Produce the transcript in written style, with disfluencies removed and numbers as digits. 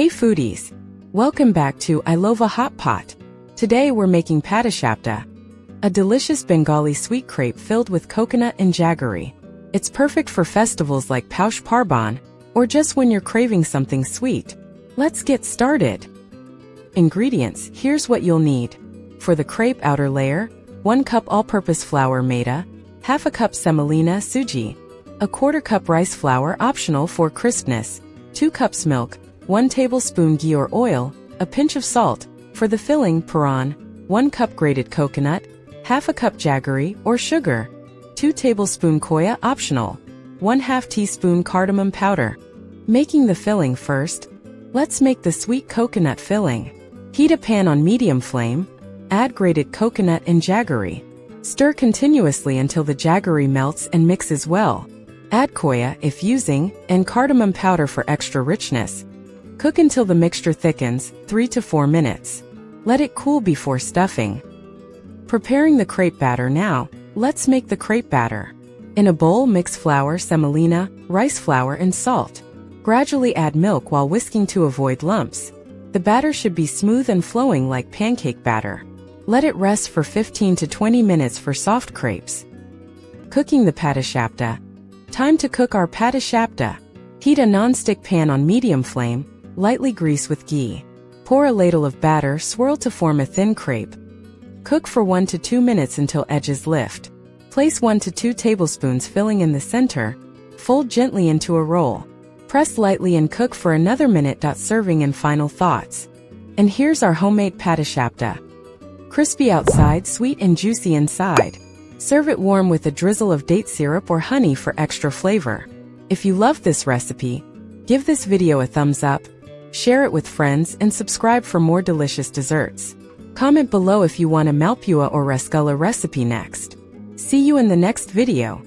Hey foodies! Welcome back to AILOVA Hot Pot. Today we're making Paatishapta, a delicious Bengali sweet crepe filled with coconut and jaggery. It's perfect for festivals like Poush Parbon, or just when you're craving something sweet. Let's get started. Ingredients: here's what you'll need. For the crepe outer layer, 1 cup all-purpose flour maida, half a cup semolina sooji, a 1/4 cup rice flour optional for crispness, 2 cups milk, 1 tablespoon ghee or oil, a pinch of salt. For the filling, puran, 1 cup grated coconut, half a cup jaggery or sugar, 2 tablespoon khoya optional, 1/2 teaspoon cardamom powder. Making the filling first. Let's make the sweet coconut filling. Heat a pan on medium flame, add grated coconut and jaggery. Stir continuously until the jaggery melts and mixes well. Add khoya, if using, and cardamom powder for extra richness. Cook until the mixture thickens, 3 to 4 minutes. Let it cool before stuffing. Preparing the crepe batter now. Let's make the crepe batter. In a bowl, mix flour, semolina, rice flour, and salt. Gradually add milk while whisking to avoid lumps. The batter should be smooth and flowing like pancake batter. Let it rest for 15 to 20 minutes for soft crepes. Cooking the Paatishapta. Time to cook our Paatishapta. Heat a non-stick pan on medium flame, lightly grease with ghee. Pour a ladle of batter, swirl to form a thin crepe. Cook for 1 to 2 minutes until edges lift. Place 1 to 2 tablespoons filling in the center. Fold gently into a roll. Press lightly and cook for another minute. Serving and final thoughts. And here's our homemade Paatishapta. Crispy outside, sweet and juicy inside. Serve it warm with a drizzle of date syrup or honey for extra flavor. If you love this recipe, give this video a thumbs up, share it with friends, and subscribe for more delicious desserts. Comment below if you want a malpua or rasgulla recipe next. See you in the next video.